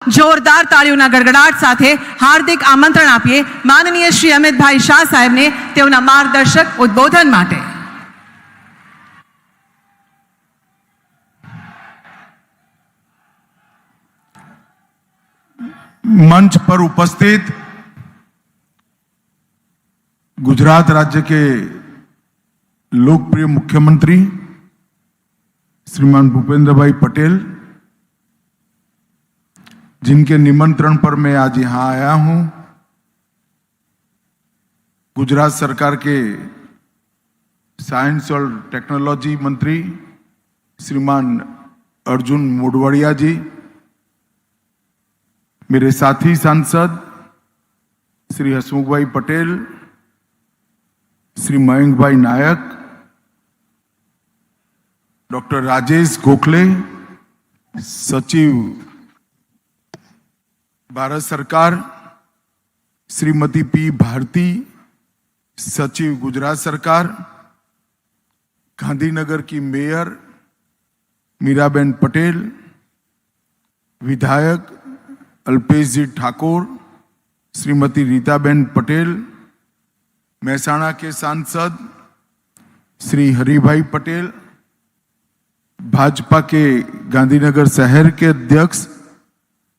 જોરદાર તાળીઓના ગડગડાટ સાથે હાર્દિક આમંત્રણ આપીએ માનનીય શ્રી અમિતભાઈ શાહ સાહેબને તેઓના માર્ગદર્શક ઉદ્બોધન માટે। मंच पर उपस्थित गुजरात राज्य के लोकप्रिय मुख्यमंत्री श्रीमान भूपेंद्र भाई पटेल, जिनके निमंत्रण पर मैं आज यहां आया हूं, गुजरात सरकार के साइंस और टेक्नोलॉजी मंत्री श्रीमान अर्जुन मोढवाडिया जी, मेरे साथी सांसद श्री हसमुख भाई पटेल, श्री मयंक भाई नायक, डॉक्टर राजेश गोखले, सचिव भारत सरकार, श्रीमती पी भारती, सचिव गुजरात सरकार, गांधीनगर की मेयर मीराबेन पटेल, विधायक अल्पेश जी ठाकुर, श्रीमती रीताबेन पटेल, महसाणा के सांसद श्री हरिभाई पटेल, भाजपा के गांधीनगर शहर के अध्यक्ष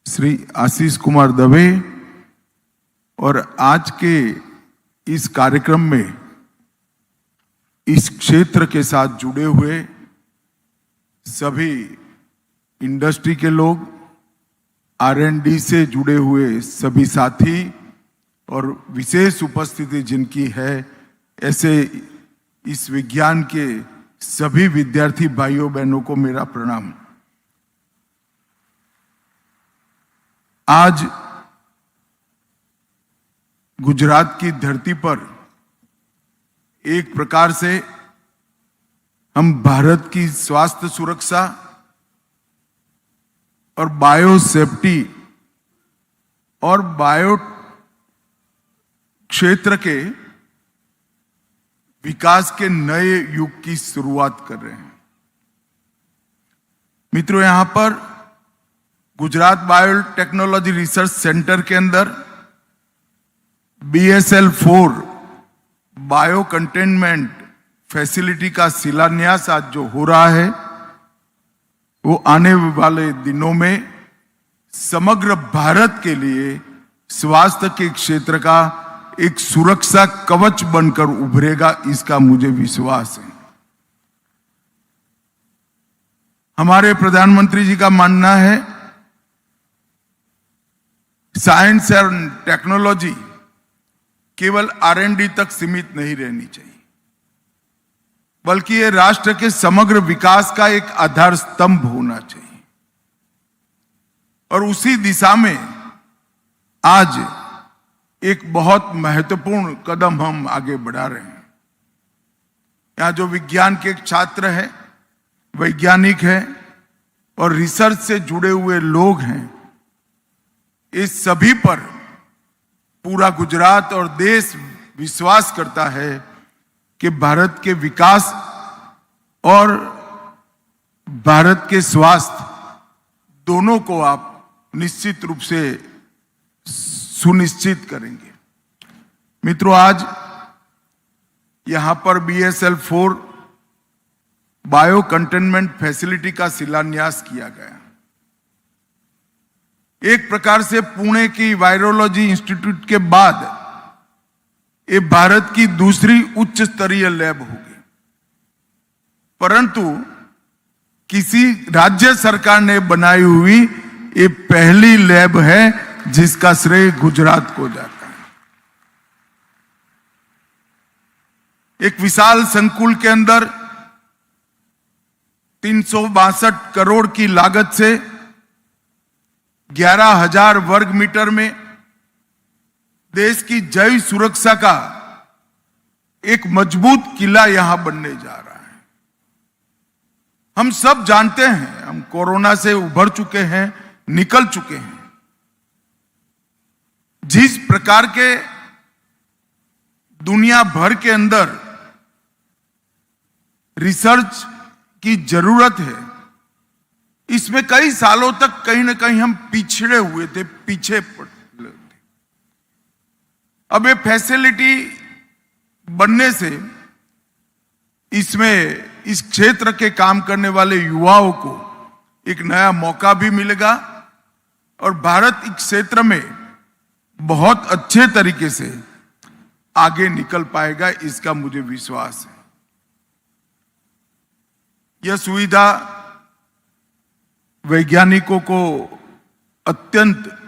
श्री आशीष कुमार दवे और आज के इस कार्यक्रम में इस क्षेत्र के साथ जुड़े हुए सभी इंडस्ट्री के लोग, R&D से जुड़े हुए सभी साथी और विशेष उपस्थिति जिनकी है, ऐसे इस विज्ञान के सभी विद्यार्थी भाइयों बहनों को मेरा प्रणाम। आज गुजरात की धरती पर एक प्रकार से हम भारत की स्वास्थ्य सुरक्षा और बायो सेफ्टी और बायो क्षेत्र के विकास के नए युग की शुरुआत कर रहे हैं। मित्रों, यहां पर Gujarat bio technology research centre के अंदर BSL-4 बायो कंटेनमेंट फैसिलिटी का शिलान्यास आज जो हो रहा है, वो आने वाले दिनों में समग्र भारत के लिए स्वास्थ्य के क्षेत्र का एक सुरक्षा कवच बनकर उभरेगा, इसका मुझे विश्वास है। हमारे प्रधानमंत्री जी का मानना है साइंस एंड टेक्नोलॉजी केवल R&D तक सीमित नहीं रहनी चाहिए, बल्कि ये राष्ट्र के समग्र विकास का एक आधार स्तंभ होना चाहिए। और उसी दिशा में आज एक बहुत महत्वपूर्ण कदम हम आगे बढ़ा रहे हैं। यहां जो विज्ञान के छात्र हैं, वैज्ञानिक हैं और रिसर्च से जुड़े हुए लोग हैं, इस सभी पर पूरा गुजरात और देश विश्वास करता है कि भारत के विकास और भारत के स्वास्थ्य दोनों को आप निश्चित रूप से सुनिश्चित करेंगे। मित्रों, आज यहां पर BSL-4 बायो कंटेनमेंट फैसिलिटी का शिलान्यास किया गया। एक प्रकार से पुणे की वायरोलॉजी इंस्टीट्यूट के बाद ये भारत की दूसरी उच्च स्तरीय लैब होगी, परंतु किसी राज्य सरकार ने बनाई हुई ये पहली लैब है जिसका श्रेय गुजरात को जाता है। एक विशाल संकुल के अंदर 362 करोड़ की लागत से 11,000 वर्ग मीटर में देश की जैव सुरक्षा का एक मजबूत किला यहां बनने जा रहा है। हम सब जानते हैं, हम कोरोना से उभर चुके हैं, निकल चुके हैं। जिस प्रकार के दुनिया भर के अंदर रिसर्च की जरूरत है, इसमें कई सालों तक कहीं ना कहीं हम पिछड़े हुए थे, पीछे पड़े थे। अब ये फैसिलिटी बनने से इसमें इस क्षेत्र के काम करने वाले युवाओं को एक नया मौका भी मिलेगा और भारत इस क्षेत्र में बहुत अच्छे तरीके से आगे निकल पाएगा, इसका मुझे विश्वास है। यह सुविधा वैज्ञानिकों को अत्यंत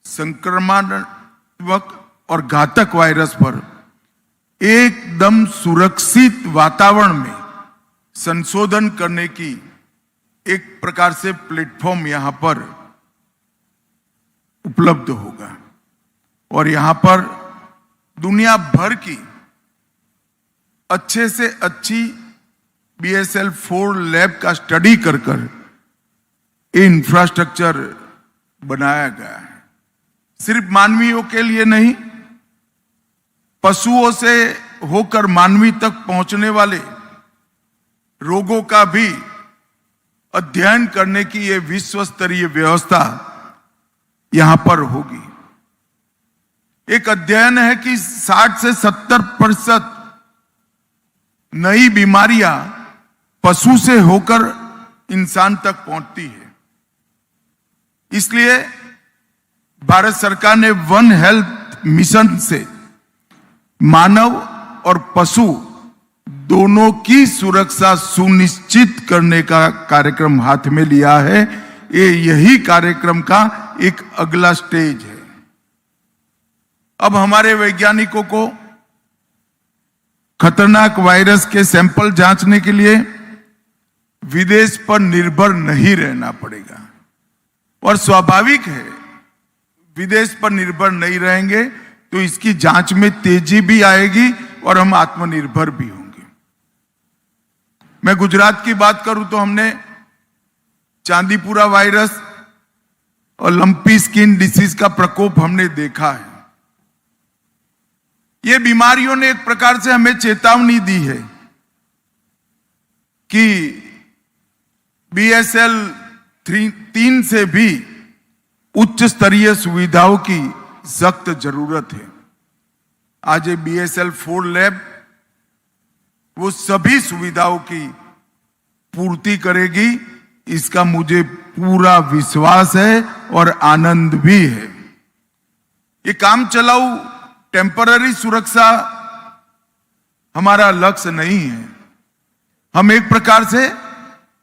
संक्रमणात्मक और घातक वायरस पर एकदम सुरक्षित वातावरण में संशोधन करने की एक प्रकार से प्लेटफॉर्म यहां पर उपलब्ध होगा और यहां पर दुनिया भर की अच्छे से अच्छी BSL-4 लैब का स्टडी कर ये इंफ्रास्ट्रक्चर बनाया गया है। सिर्फ मानवीयों के लिए नहीं, पशुओं से होकर मानवी तक पहुंचने वाले रोगों का भी अध्ययन करने की यह विश्व स्तरीय व्यवस्था यहां पर होगी। एक अध्ययन है कि 60 से 70% नई बीमारियां पशु से होकर इंसान तक पहुंचती है। इसलिए भारत सरकार ने वन हेल्थ मिशन से मानव और पशु दोनों की सुरक्षा सुनिश्चित करने का कार्यक्रम हाथ में लिया है। यही कार्यक्रम का एक अगला स्टेज है। अब हमारे वैज्ञानिकों को खतरनाक वायरस के सैंपल जांचने के लिए विदेश पर निर्भर नहीं रहना पड़ेगा और स्वाभाविक है, विदेश पर निर्भर नहीं रहेंगे तो इसकी जांच में तेजी भी आएगी और हम आत्मनिर्भर भी होंगे। मैं गुजरात की बात करूं तो हमने चांदीपुरा वायरस और लंपी स्किन डिसीज का प्रकोप हमने देखा है। ये बीमारियों ने एक प्रकार से हमें चेतावनी दी है कि BSL-3 से भी उच्च स्तरीय सुविधाओं की सख्त जरूरत है। आज ये BSL-4 लैब वो सभी सुविधाओं की पूर्ति करेगी, इसका मुझे पूरा विश्वास है और आनंद भी है। ये काम चलाऊ टेम्पररी सुरक्षा हमारा लक्ष्य नहीं है। हम एक प्रकार से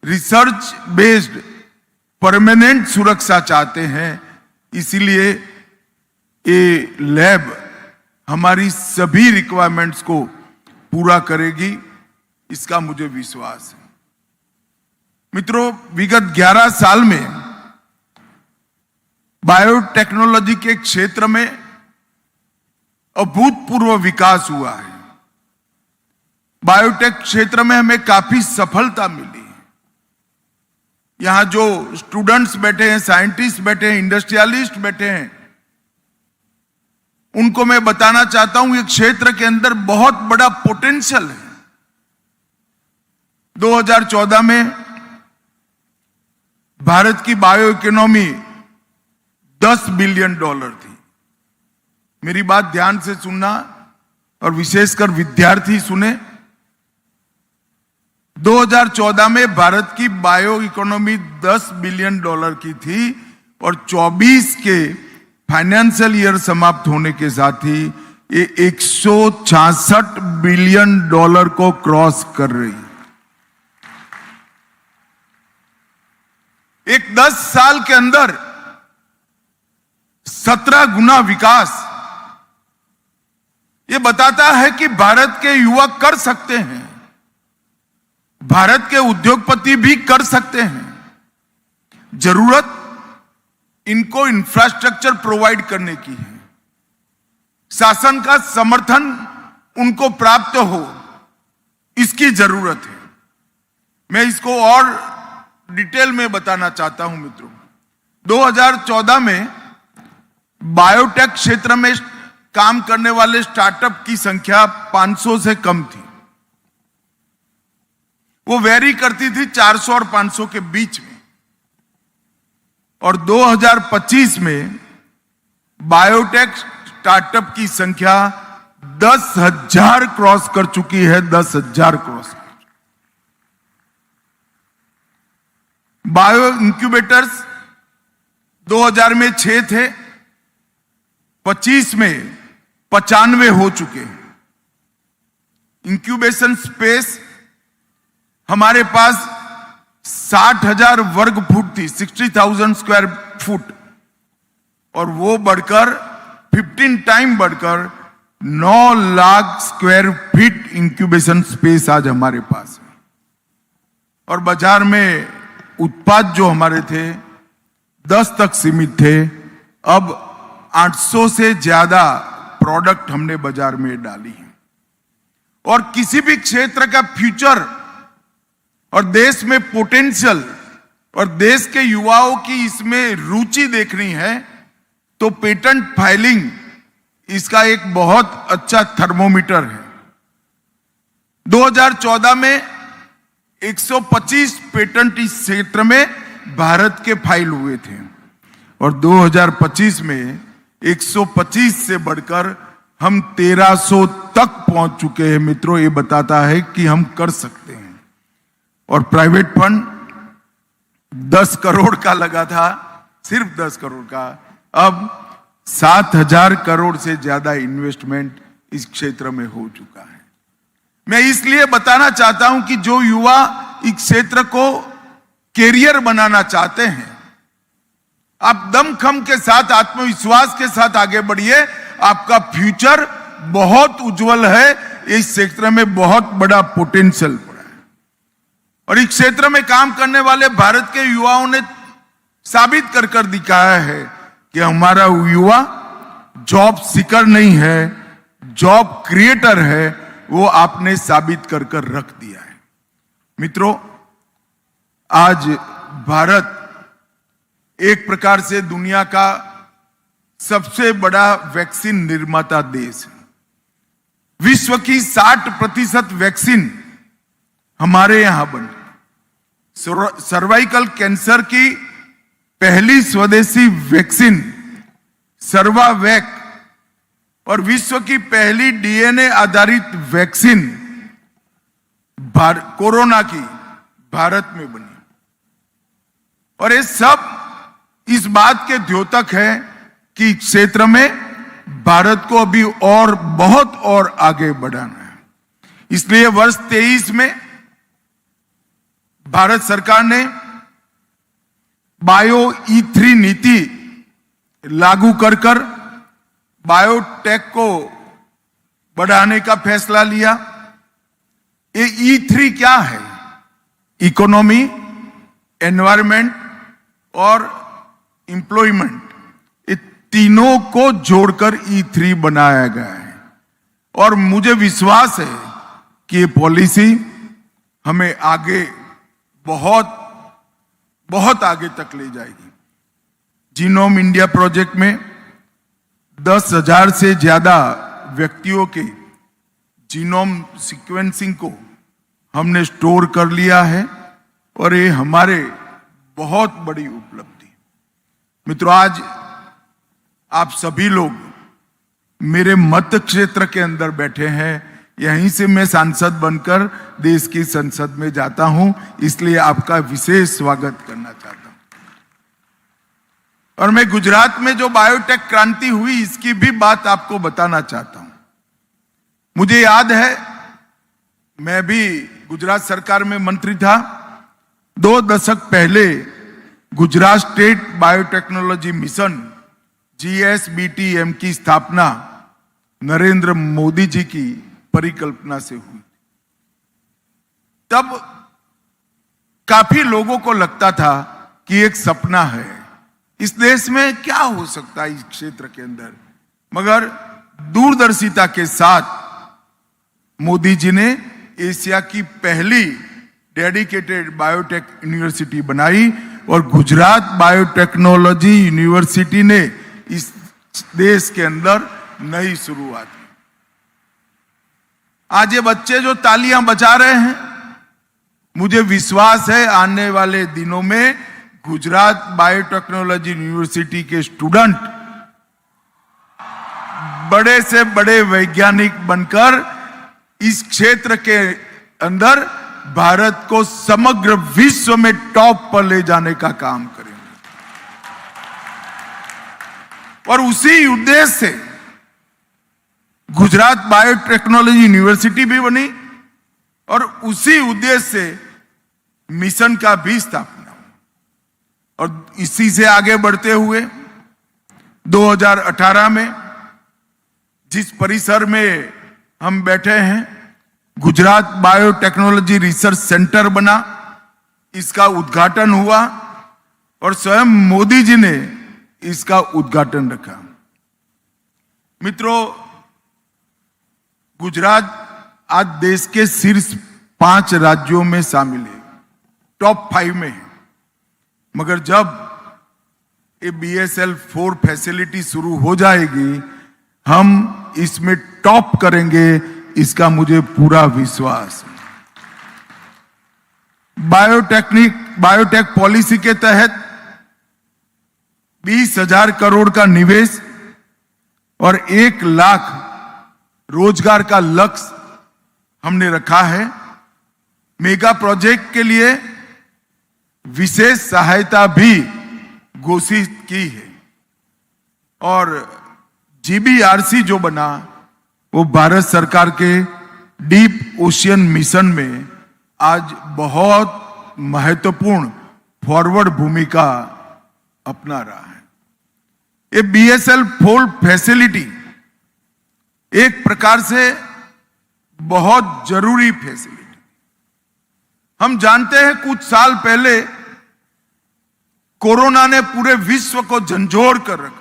रिसर्च बेस्ड परमानेंट सुरक्षा चाहते हैं। इसीलिए ये लैब हमारी सभी रिक्वायरमेंट्स को पूरा करेगी, इसका मुझे विश्वास है। मित्रों, विगत 11 साल में बायोटेक्नोलॉजी के क्षेत्र में अभूतपूर्व विकास हुआ है। बायोटेक क्षेत्र में हमें काफी सफलता मिली है। यहां जो स्टूडेंट्स बैठे हैं, साइंटिस्ट बैठे हैं, इंडस्ट्रियलिस्ट बैठे हैं, उनको मैं बताना चाहता हूं ये क्षेत्र के अंदर बहुत बड़ा पोटेंशियल है। 2014 में भारत की बायो इकोनॉमी $10 बिलियन थी। मेरी बात ध्यान से सुनना और विशेषकर विद्यार्थी सुने। 2014 में भारत की बायो इकोनॉमी $10 बिलियन की थी और 24 के फाइनेंशियल ईयर समाप्त होने के साथ ही ये $166 बिलियन को क्रॉस कर रही है। एक 10 साल के अंदर 17 गुना विकास, ये बताता है कि भारत के युवा कर सकते हैं, भारत के उद्योगपति भी कर सकते हैं। जरूरत इनको इंफ्रास्ट्रक्चर प्रोवाइड करने की है, शासन का समर्थन उनको प्राप्त हो, इसकी जरूरत है। मैं इसको और डिटेल में बताना चाहता हूं मित्रों। 2014 में बायोटेक क्षेत्र में काम करने वाले स्टार्टअप की संख्या 500 से कम थी। वो वेरी करती थी 400 और 500 के बीच में। और 2025 में बायोटेक स्टार्टअप की संख्या 10,000 क्रॉस कर चुकी है। 10,000 क्रॉस। बायो इंक्यूबेटर्स 2000 में 6 थे, 25 में 95 हो चुके हैं। इंक्यूबेशन स्पेस हमारे पास 60,000 वर्ग फुट थी, 60,000 स्क्वायर फुट, और वो बढ़कर 15 टाइम बढ़कर 9 lakh square feet incubation space आज हमारे पास है। और बाजार में उत्पाद जो हमारे थे 10 तक सीमित थे, अब 800 से ज्यादा प्रोडक्ट हमने बाजार में डाली है। और किसी भी क्षेत्र का फ्यूचर और देश में पोटेंशियल और देश के युवाओं की इसमें रुचि देखनी है तो पेटेंट फाइलिंग इसका एक बहुत अच्छा थर्मोमीटर है। 2014 में 125 पेटेंट इस क्षेत्र में भारत के फाइल हुए थे और 2025 में 125 से बढ़कर हम 1300 तक पहुंच चुके हैं। मित्रों, ये बताता है कि हम कर सकते हैं। और प्राइवेट फंड 10 करोड़ का लगा था, सिर्फ 10 करोड़ का, अब 7,000 करोड़ से ज्यादा इन्वेस्टमेंट इस क्षेत्र में हो चुका है। मैं इसलिए बताना चाहता हूं कि जो युवा इस क्षेत्र को कैरियर बनाना चाहते हैं, आप दमखम के साथ, आत्मविश्वास के साथ आगे बढ़िए। आपका फ्यूचर बहुत उज्जवल है। इस क्षेत्र में बहुत बड़ा पोटेंशियल पड़ा है और इस क्षेत्र में काम करने वाले भारत के युवाओं ने साबित कर दिखाया है कि हमारा युवा जॉब सीकर नहीं है, जॉब क्रिएटर है। वो आपने साबित कर रख दिया है। मित्रों, आज भारत एक प्रकार से दुनिया का सबसे बड़ा वैक्सीन निर्माता देश है। विश्व की 60% वैक्सीन हमारे यहां बनी। सर्वाइकल कैंसर की पहली स्वदेशी वैक्सीन सर्वावैक और विश्व की पहली डीएनए आधारित वैक्सीन कोरोना की भारत में बनी। और ये सब इस बात के द्योतक है कि क्षेत्र में भारत को अभी और बहुत और आगे बढ़ाना है। इसलिए वर्ष 23 में भारत सरकार ने बायो E3 नीति लागू कर बायोटेक को बढ़ाने का फैसला लिया। ये E3 क्या है? इकोनॉमी, एनवायरमेंट और एम्प्लॉयमेंट, ये तीनों को जोड़कर E3 बनाया गया है। और मुझे विश्वास है कि ये पॉलिसी हमें आगे बहुत बहुत आगे तक ले जाएगी। जीनोम इंडिया प्रोजेक्ट में 10,000 से ज्यादा व्यक्तियों के जीनोम सीक्वेंसिंग को हमने स्टोर कर लिया है और ये हमारे बहुत बड़ी उपलब्धि। मित्रों, आज आप सभी लोग मेरे मत क्षेत्र के अंदर बैठे हैं। यहीं से मैं सांसद बनकर देश की संसद में जाता हूं, इसलिए आपका विशेष स्वागत करना चाहता हूं। और मैं गुजरात में जो बायोटेक क्रांति हुई इसकी भी बात आपको बताना चाहता हूं। मुझे याद है, मैं भी गुजरात सरकार में मंत्री था। 2 दशक पहले Gujarat state biotechnology mission GSBTM की स्थापना नरेंद्र मोदी जी की परिकल्पना से हुई। तब काफी लोगों को लगता था कि एक सपना है, इस देश में क्या हो सकता है इस क्षेत्र के अंदर। मगर दूरदर्शिता के साथ मोदी जी ने एशिया की पहली डेडिकेटेड बायोटेक यूनिवर्सिटी बनाई और गुजरात बायोटेक्नोलॉजी यूनिवर्सिटी ने इस देश के अंदर नई शुरुआत की। आज ये बच्चे जो तालियां बजा रहे हैं, मुझे विश्वास है आने वाले दिनों में गुजरात बायोटेक्नोलॉजी यूनिवर्सिटी के स्टूडेंट बड़े से बड़े वैज्ञानिक बनकर इस क्षेत्र के अंदर भारत को समग्र विश्व में टॉप पर ले जाने का काम करेंगे। और उसी उद्देश्य से गुजरात बायोटेक्नोलॉजी यूनिवर्सिटी भी बनी और उसी उद्देश्य से मिशन का भी स्थापना। और इसी से आगे बढ़ते हुए 2018 में जिस परिसर में हम बैठे हैं, गुजरात बायोटेक्नोलॉजी रिसर्च सेंटर बना, इसका उद्घाटन हुआ और स्वयं मोदी जी ने इसका उद्घाटन रखा। मित्रों, गुजरात आज देश के शीर्ष 5 राज्यों में शामिल है, टॉप 5 में है। मगर जब ये BSL 4 फैसिलिटी शुरू हो जाएगी, हम इसमें टॉप करेंगे, इसका मुझे पूरा विश्वास है। बायोटेक पॉलिसी के तहत 20,000 करोड़ का निवेश और 1 लाख रोजगार का लक्ष्य हमने रखा है। मेगा प्रोजेक्ट के लिए विशेष सहायता भी घोषित की है और GBRC जो बना वो भारत सरकार के डीप ओशियन मिशन में आज बहुत महत्वपूर्ण फॉरवर्ड भूमिका अपना रहा है। ये BSL 4 फैसिलिटी एक प्रकार से बहुत जरूरी फैसिलिटी। हम जानते हैं कुछ साल पहले कोरोना ने पूरे विश्व को झंझोर कर रख दिया।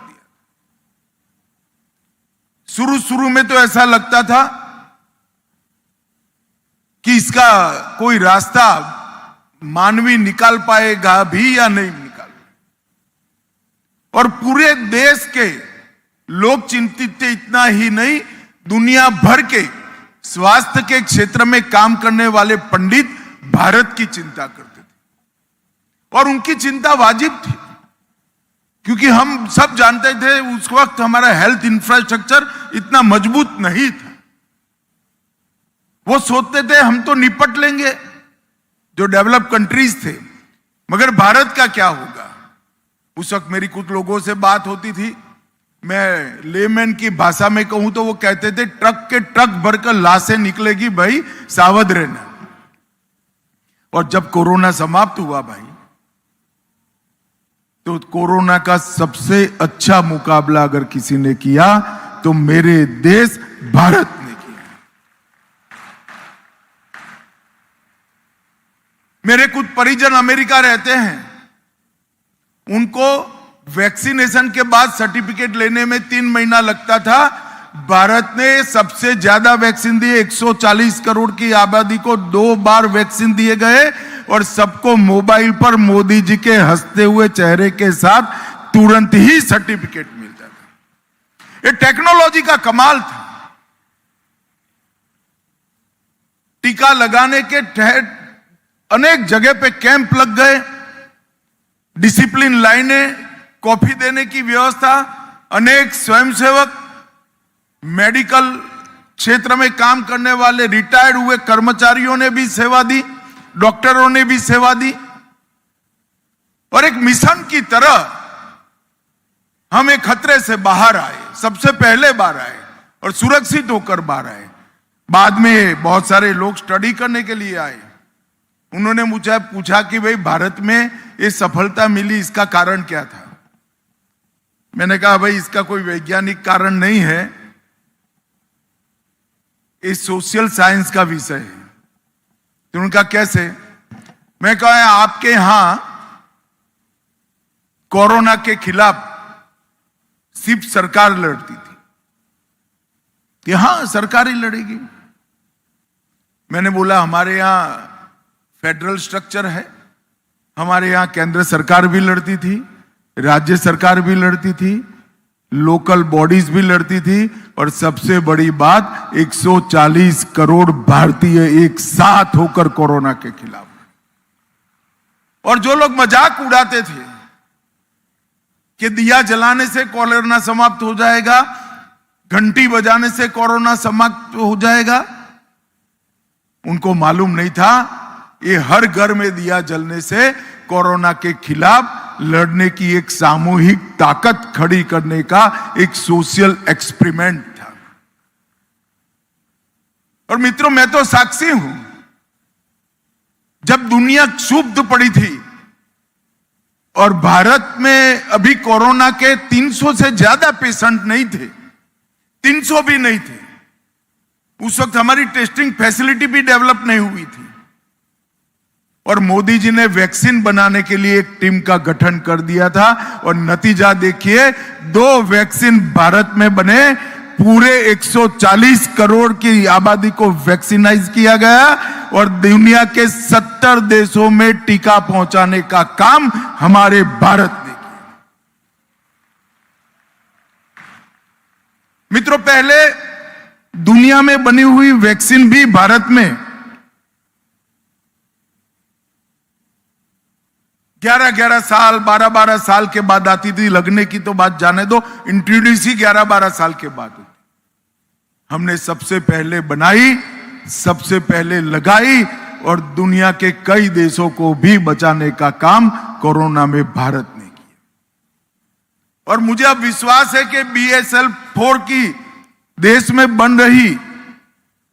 शुरू में तो ऐसा लगता था कि इसका कोई रास्ता मानवी निकाल पाएगा भी या नहीं निकाल पाएगा। और पूरे देश के लोग चिंतित थे, इतना ही नहीं दुनिया भर के स्वास्थ्य के क्षेत्र में काम करने वाले पंडित भारत की चिंता करते थे और उनकी चिंता वाजिब थी, क्योंकि हम सब जानते थे उस वक्त हमारा हेल्थ इंफ्रास्ट्रक्चर इतना मजबूत नहीं था। वो सोचते थे हम तो निपट लेंगे, जो डेवलप कंट्रीज थे, मगर भारत का क्या होगा। उस वक्त मेरी कुछ लोगों से बात होती थी, मैं लेमैन की भाषा में कहूं तो वो कहते थे ट्रक के ट्रक भरकर लाशें निकलेगी भाई, सावध रहना। और जब कोरोना समाप्त हुआ भाई, तो कोरोना का सबसे अच्छा मुकाबला अगर किसी ने किया तो मेरे देश भारत ने किया। मेरे कुछ परिजन अमेरिका रहते हैं, उनको वैक्सीनेशन के बाद सर्टिफिकेट लेने में 3 महीना लगता था। भारत ने सबसे ज्यादा वैक्सीन दिए, 140 करोड़ की आबादी को 2 बार वैक्सीन दिए गए और सबको मोबाइल पर मोदी जी के हंसते हुए चेहरे के साथ तुरंत ही सर्टिफिकेट मिल जाता। ये टेक्नोलॉजी का कमाल था। टीका लगाने के तहत अनेक जगह पे कैंप लग गए, डिसिप्लिन लाइनें, कॉफी देने की व्यवस्था, अनेक स्वयंसेवक, मेडिकल क्षेत्र में काम करने वाले रिटायर्ड हुए कर्मचारियों ने भी सेवा दी, डॉक्टरों ने भी सेवा दी और एक मिशन की तरह हम एक खतरे से बाहर आए, सबसे पहले बाहर आए और सुरक्षित होकर बाहर आए। बाद में बहुत सारे लोग स्टडी करने के लिए आए। उन्होंने मुझे पूछा कि भाई भारत में ये सफलता मिली, इसका कारण क्या था। मैंने कहा भाई इसका कोई वैज्ञानिक कारण नहीं है, ये सोशल साइंस का विषय है। तो उनका कैसे? मैं कहा आपके यहां कोरोना के खिलाफ सिर्फ सरकार लड़ती थी, कि हाँ सरकार ही लड़ेगी। मैंने बोला हमारे यहां फेडरल स्ट्रक्चर है, हमारे यहां केंद्र सरकार भी लड़ती थी, राज्य सरकार भी लड़ती थी, लोकल बॉडीज भी लड़ती थी और सबसे बड़ी बात 140 करोड़ भारतीय एक साथ होकर कोरोना के खिलाफ। और जो लोग मजाक उड़ाते थे कि दिया जलाने से कोरोना समाप्त हो जाएगा, घंटी बजाने से कोरोना समाप्त हो जाएगा, उनको मालूम नहीं था ये हर घर में दिया जलने से कोरोना के खिलाफ लड़ने की एक सामूहिक ताकत खड़ी करने का एक सोशल एक्सपेरिमेंट था। और मित्रों, मैं तो साक्षी हूं, जब दुनिया क्षुब्ध पड़ी थी और भारत में अभी कोरोना के 300 से ज्यादा पेशेंट नहीं थे, 300 भी नहीं थे, उस वक्त हमारी टेस्टिंग फैसिलिटी भी डेवलप नहीं हुई थी और मोदी जी ने वैक्सीन बनाने के लिए एक टीम का गठन कर दिया था और नतीजा देखिए, 2 वैक्सीन भारत में बने, पूरे 140 करोड़ की आबादी को वैक्सीनाइज किया गया और दुनिया के 70 देशों में टीका पहुंचाने का काम हमारे भारत ने किया। मित्रों, पहले दुनिया में बनी हुई वैक्सीन भी भारत में 11-11 साल, 12-12 साल के बाद आती थी। लगने की तो बात जाने दो, इंट्रोड्यूस ही 11-12 साल के बाद होती। हमने सबसे पहले बनाई, सबसे पहले लगाई और दुनिया के कई देशों को भी बचाने का काम कोरोना में भारत ने किया। और मुझे अब विश्वास है कि BSL 4 की देश में बन रही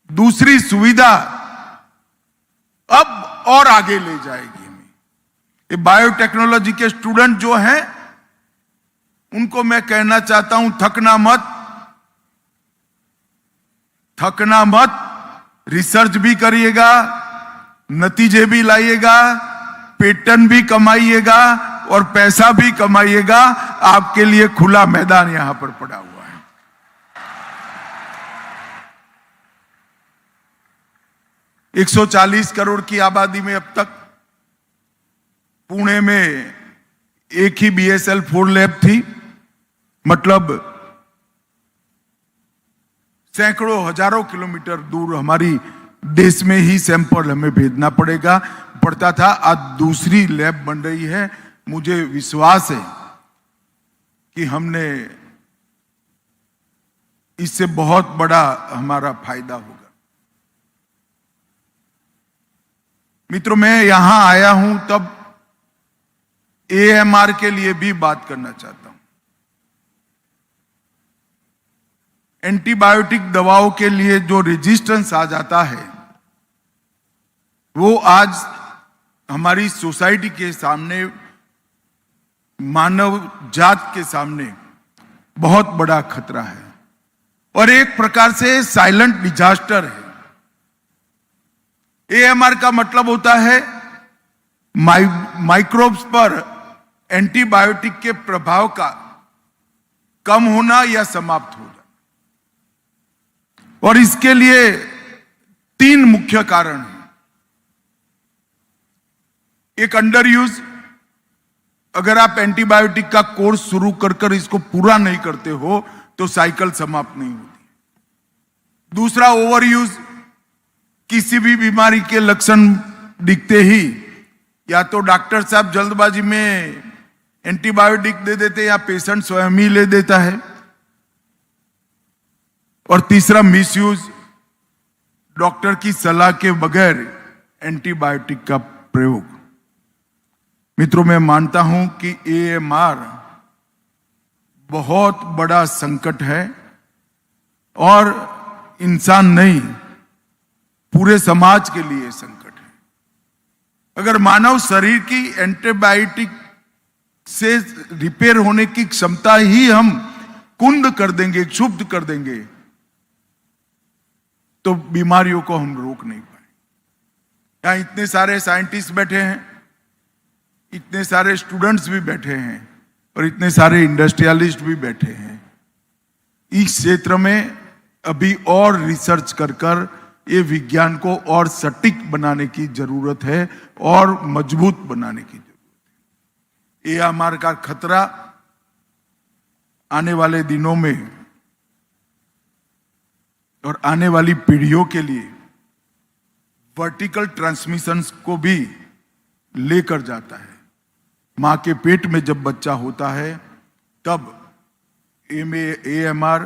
दूसरी सुविधा अब और आगे ले जाएगी। ये बायोटेक्नोलॉजी के स्टूडेंट जो हैं, उनको मैं कहना चाहता हूं, थकना मत, रिसर्च भी करिएगा, नतीजे भी लाइएगा, पेटेंट भी कमाइएगा और पैसा भी कमाइएगा। आपके लिए खुला मैदान यहां पर पड़ा हुआ है। है 140 करोड़ की आबादी में अब तक पुणे में एक ही BSL 4 लैब थी, मतलब सैकड़ों हजारों किलोमीटर दूर हमारी देश में ही सैंपल हमें भेजना पड़ता था। आज दूसरी लैब बन रही है। मुझे विश्वास है कि हमने इससे बहुत बड़ा हमारा फायदा होगा। मित्रों, मैं यहां आया हूं तब AMR के लिए भी बात करना चाहता हूं। एंटीबायोटिक दवाओं के लिए जो रेजिस्टेंस आ जाता है, वो आज हमारी सोसाइटी के सामने, मानव जात के सामने बहुत बड़ा खतरा है और एक प्रकार से साइलेंट डिजास्टर है। AMR का मतलब होता है माइक्रोब्स पर एंटीबायोटिक के प्रभाव का कम होना या समाप्त हो जाना। और इसके लिए 3 मुख्य कारण हैं। एक, अंडर यूज। अगर आप एंटीबायोटिक का कोर्स शुरू कर इसको पूरा नहीं करते हो तो साइकिल समाप्त नहीं होती। दूसरा, ओवर यूज। किसी भी बीमारी के लक्षण दिखते ही या तो डॉक्टर साहब जल्दबाजी में एंटीबायोटिक दे देते या पेशेंट स्वयं ही ले देता है। और तीसरा, मिसयूज। डॉक्टर की सलाह के बगैर एंटीबायोटिक का प्रयोग। मित्रों, मैं मानता हूं कि AMR बहुत बड़ा संकट है और इंसान नहीं, पूरे समाज के लिए संकट है। अगर मानव शरीर की एंटीबायोटिक से रिपेयर होने की क्षमता ही हम कुंद कर देंगे, क्षुब्ध कर देंगे, तो बीमारियों को हम रोक नहीं पाए। यहां इतने सारे साइंटिस्ट बैठे हैं, इतने सारे स्टूडेंट्स भी बैठे हैं और इतने सारे इंडस्ट्रियलिस्ट भी बैठे हैं। इस क्षेत्र में अभी और रिसर्च कर ये विज्ञान को और सटीक बनाने की जरूरत है और मजबूत बनाने की जरूरत है। AMR का खतरा आने वाले दिनों में और आने वाली पीढ़ियों के लिए वर्टिकल ट्रांसमिशन को भी लेकर जाता है। मां के पेट में जब बच्चा होता है तब AMR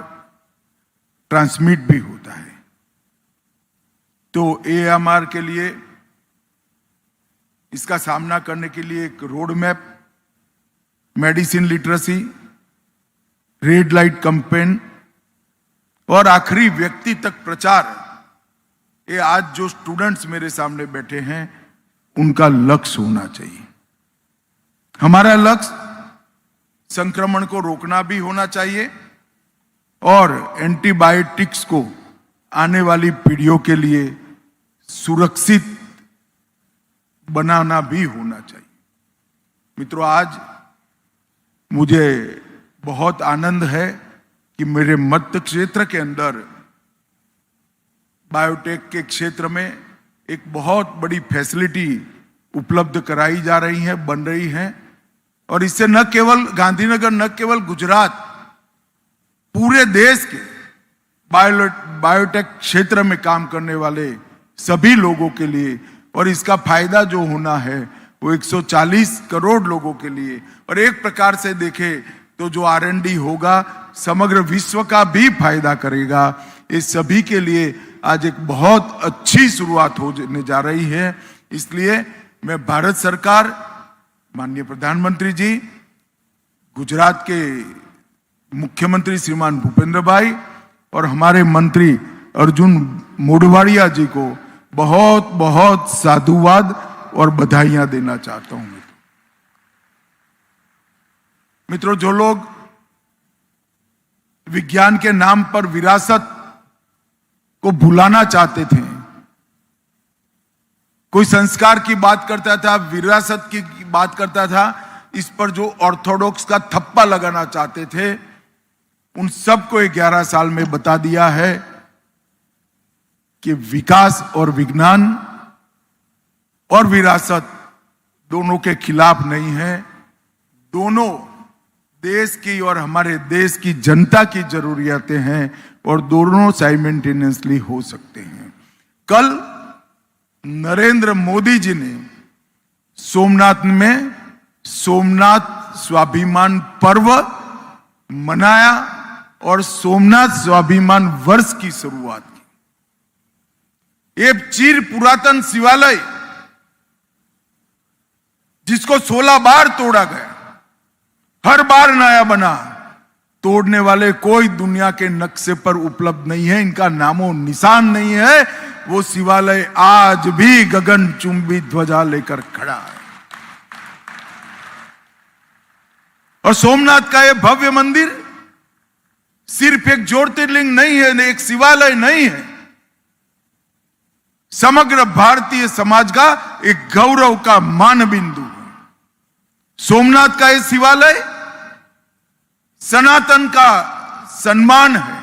ट्रांसमिट भी होता है। तो AMR के लिए, इसका सामना करने के लिए एक road map, medicine literacy, red light campaign और आखिरी व्यक्ति तक प्रचार, ये आज जो स्टूडेंट्स मेरे सामने बैठे हैं उनका लक्ष्य होना चाहिए। हमारा लक्ष्य संक्रमण को रोकना भी होना चाहिए और एंटीबायोटिक्स को आने वाली पीढ़ियों के लिए सुरक्षित बनाना भी होना चाहिए। मित्रों, आज मुझे बहुत आनंद है कि मेरे मध्य क्षेत्र के अंदर बायोटेक के क्षेत्र में एक बहुत बड़ी फैसिलिटी उपलब्ध कराई जा रही है, बन रही है। और इससे न केवल गांधीनगर, न केवल गुजरात, पूरे देश के बायोटेक क्षेत्र में काम करने वाले सभी लोगों के लिए, और इसका फायदा जो होना है वो 140 करोड़ लोगों के लिए, और एक प्रकार से देखे तो जो R&D होगा समग्र विश्व का भी फायदा करेगा। इस सभी के लिए आज एक बहुत अच्छी शुरुआत होने जा रही है। इसलिए मैं भारत सरकार, माननीय प्रधानमंत्री जी, गुजरात के मुख्यमंत्री श्रीमान भूपेंद्र भाई और हमारे मंत्री अर्जुन मोढवाडिया जी को बहुत बहुत साधुवाद और बधाइयां देना चाहता हूं। मित्रों, जो लोग विज्ञान के नाम पर विरासत को भुलाना चाहते थे, कोई संस्कार की बात करता था, विरासत की बात करता था, इस पर जो ऑर्थोडॉक्स का थप्पा लगाना चाहते थे, उन सबको 11 साल में बता दिया है कि विकास और विज्ञान और विरासत दोनों के खिलाफ नहीं है। दोनों देश की और हमारे देश की जनता की जरूरियातें हैं और दोनों साइमल्टेनियसली हो सकते हैं। कल नरेंद्र मोदी जी ने सोमनाथ में सोमनाथ स्वाभिमान पर्व मनाया और सोमनाथ स्वाभिमान वर्ष की शुरुआत की। एक चिर पुरातन शिवालय जिसको 16 बार तोड़ा गया, हर बार नया बना, तोड़ने वाले कोई दुनिया के नक्शे पर उपलब्ध नहीं है, इनका नामो निशान नहीं है। वो शिवालय आज भी गगनचुंबी ध्वजा लेकर खड़ा है। और सोमनाथ का ये भव्य मंदिर सिर्फ एक ज्योतिर्लिंग नहीं है, एक शिवालय नहीं है, समग्र भारतीय समाज का एक गौरव का मान बिंदु है। सोमनाथ का ये शिवालय सनातन का सम्मान है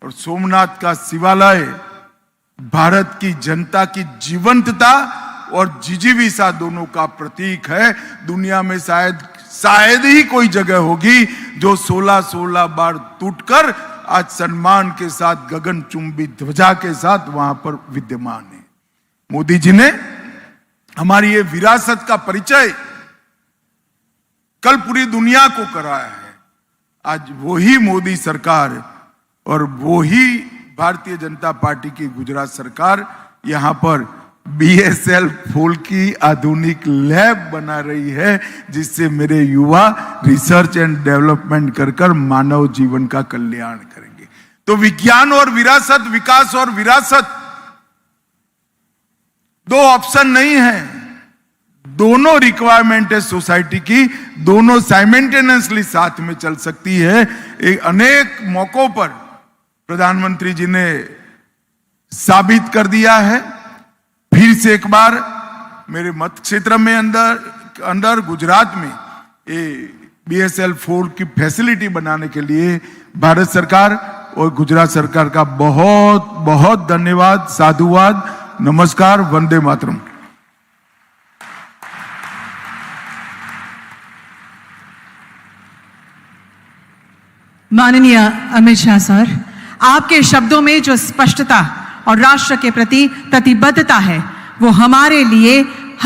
और सोमनाथ का शिवालय भारत की जनता की जीवंतता और जिजीविसा दोनों का प्रतीक है। दुनिया में शायद ही कोई जगह होगी जो 16 बार टूटकर आज सम्मान के साथ गगनचुंबी ध्वजा के साथ वहां पर विद्यमान है। मोदी जी ने हमारी ये विरासत का परिचय कल पूरी दुनिया को कराया है। आज वही मोदी सरकार और वही भारतीय जनता पार्टी की गुजरात सरकार यहां पर BSL फूल की आधुनिक लैब बना रही है, जिससे मेरे युवा रिसर्च एंड डेवलपमेंट कर मानव जीवन का कल्याण करेंगे। तो विज्ञान और विरासत, विकास और विरासत दो ऑप्शन नहीं है, दोनों रिक्वायरमेंट है सोसाइटी की, दोनों साइमल्टेनियसली साथ में चल सकती है। एक अनेक मौकों पर प्रधानमंत्री जी ने साबित कर दिया है। फिर से एक बार मेरे मत क्षेत्र में अंदर गुजरात में BSL 4 की फैसिलिटी बनाने के लिए भारत सरकार और गुजरात सरकार का बहुत बहुत धन्यवाद, साधुवाद, नमस्कार, वंदे मातरम। माननीय अमित शाह सर, आपके शब्दों में जो स्पष्टता और राष्ट्र के प्रति प्रतिबद्धता है वो हमारे लिए